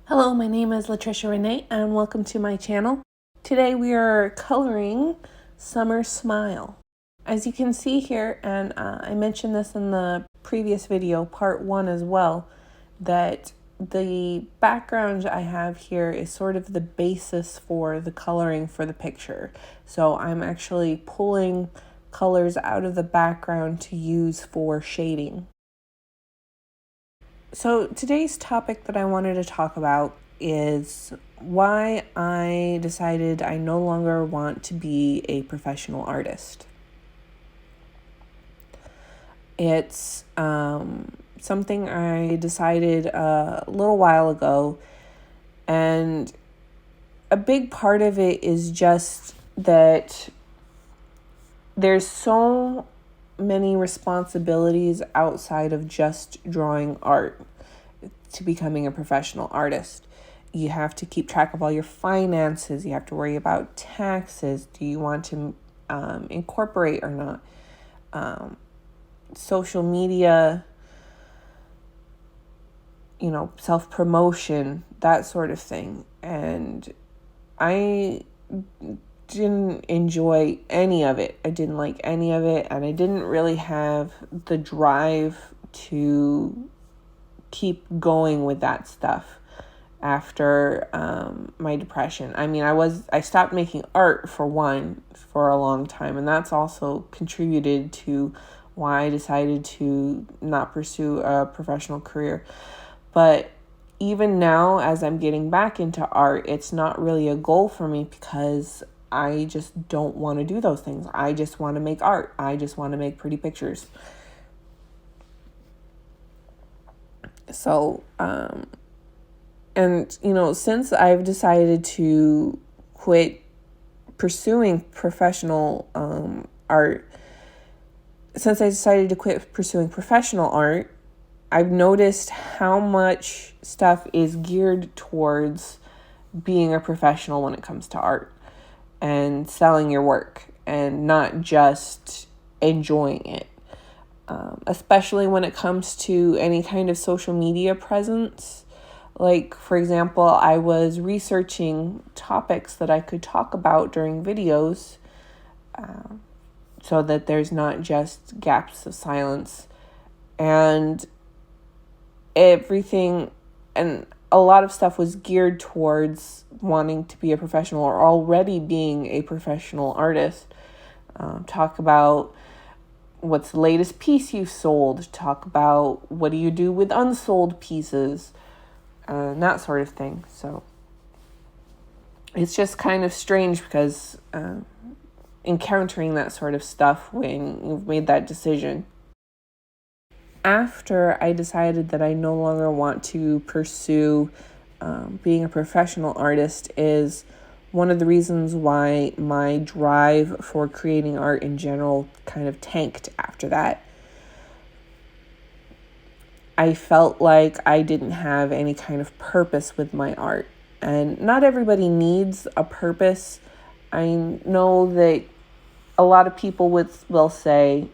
Hello, my name is Latricia Renee and welcome to my channel. Today we are coloring Summer Smile. As you can see here, and I mentioned this in the previous video, part 1 as well, that the background I have here is sort of the basis for the coloring for the picture. So I'm actually pulling colors out of the background to use for shading. So today's topic that I wanted to talk about is why I decided I no longer want to be a professional artist. It's something I decided a little while ago, and a big part of it is just that there's so many responsibilities outside of just drawing art to becoming a professional artist. You have to keep track of all your finances. You have to worry about taxes. Do you want to incorporate or not? Social media, self-promotion, that sort of thing. And I didn't enjoy any of it. I didn't like any of it, and I didn't really have the drive to keep going with that stuff after my depression. I mean, I stopped making art for a long time, and that's also contributed to why I decided to not pursue a professional career. But even now, as I'm getting back into art, it's not really a goal for me because I just don't want to do those things. I just want to make art. I just want to make pretty pictures. So, since I've decided to quit pursuing professional art, since I decided to quit pursuing professional art, I've noticed how much stuff is geared towards being a professional when it comes to art and selling your work and not just enjoying it. Especially when it comes to any kind of social media presence. Like, for example, I was researching topics that I could talk about during videos so that there's not just gaps of silence. And everything, and a lot of stuff was geared towards wanting to be a professional or already being a professional artist. Talk about what's the latest piece you've sold, talk about what do you do with unsold pieces, and that sort of thing. So it's just kind of strange because encountering that sort of stuff when you've made that decision. After I decided that I no longer want to pursue being a professional artist is one of the reasons why my drive for creating art in general kind of tanked after that. I felt like I didn't have any kind of purpose with my art. And not everybody needs a purpose. I know that a lot of people will say,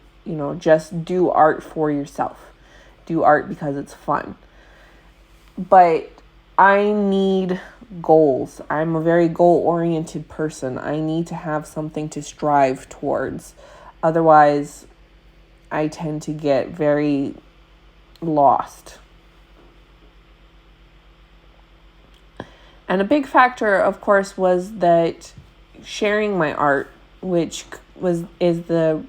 just do art for yourself. Do art because it's fun. But I need goals. I'm a very goal-oriented person. I need to have something to strive towards. Otherwise, I tend to get very lost. And a big factor, of course, was that sharing my art, which is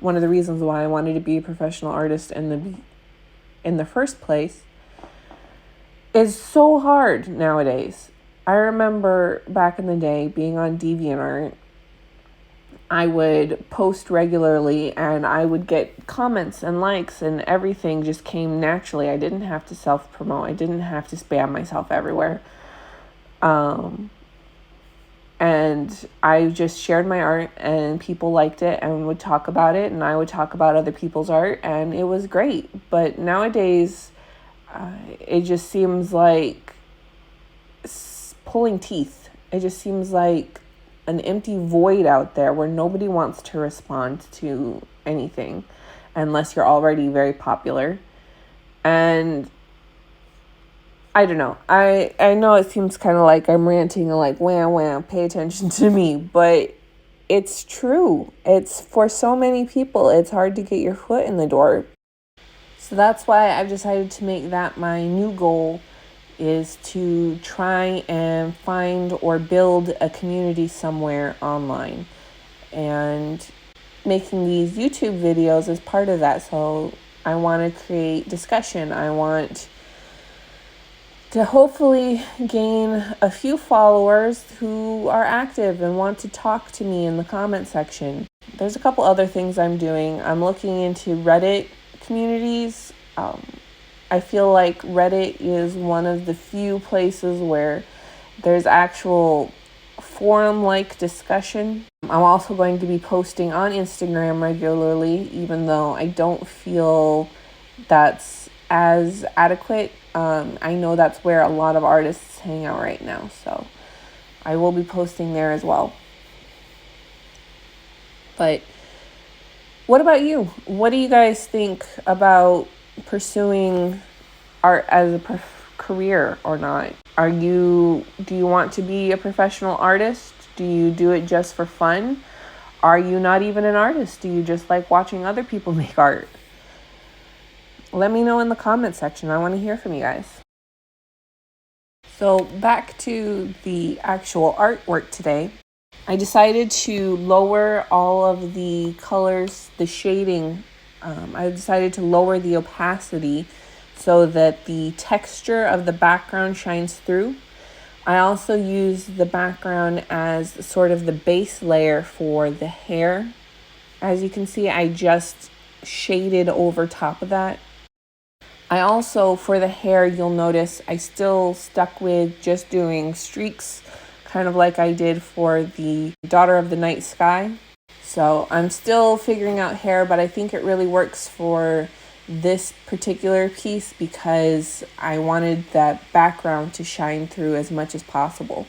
one of the reasons why I wanted to be a professional artist in the first place, is so hard nowadays. I remember back in the day being on DeviantArt, I would post regularly and I would get comments and likes and everything just came naturally. I didn't have to self-promote. I didn't have to spam myself everywhere. And I just shared my art and people liked it and would talk about it, and I would talk about other people's art, and it was great. But nowadays, it just seems like pulling teeth. It just seems like an empty void out there where nobody wants to respond to anything unless you're already very popular. And I don't know. I know it seems kind of like I'm ranting and like, wham, wham, pay attention to me, but it's true. It's for so many people, it's hard to get your foot in the door. So that's why I've decided to make that my new goal, is to try and find or build a community somewhere online. And making these YouTube videos is part of that. So I want to create discussion. I want to hopefully gain a few followers who are active and want to talk to me in the comment section. There's a couple other things I'm doing. I'm looking into Reddit communities. I feel like Reddit is one of the few places where there's actual forum-like discussion. I'm also going to be posting on Instagram regularly, even though I don't feel that's as adequate. I know that's where a lot of artists hang out right now, so I will be posting there as well. But what about you? What do you guys think about pursuing art as a career or not? Do you want to be a professional artist? Do you do it just for fun? Are you not even an artist? Do you just like watching other people make art? Let me know in the comment section. I want to hear from you guys. So back to the actual artwork today. I decided to lower all of the colors, the shading. I decided to lower the opacity so that the texture of the background shines through. I also use the background as sort of the base layer for the hair. As you can see, I just shaded over top of that. I also, for the hair, you'll notice I still stuck with just doing streaks, kind of like I did for the Daughter of the Night Sky. So I'm still figuring out hair, but I think it really works for this particular piece because I wanted that background to shine through as much as possible.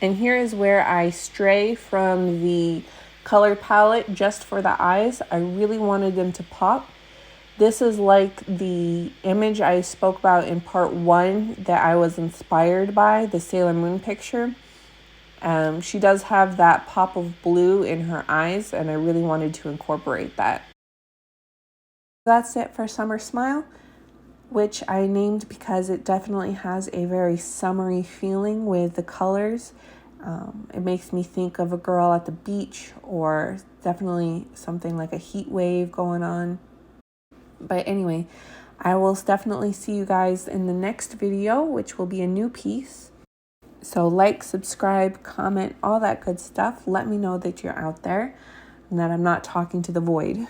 And here is where I stray from the color palette just for the eyes. I really wanted them to pop. This is like the image I spoke about in part 1 that I was inspired by, the Sailor Moon picture. She does have that pop of blue in her eyes, and I really wanted to incorporate that. That's it for Summer Smile, which I named because it definitely has a very summery feeling with the colors. It makes me think of a girl at the beach, or definitely something like a heat wave going on. But anyway, I will definitely see you guys in the next video, which will be a new piece. So like, subscribe, comment, all that good stuff. Let me know that you're out there and that I'm not talking to the void.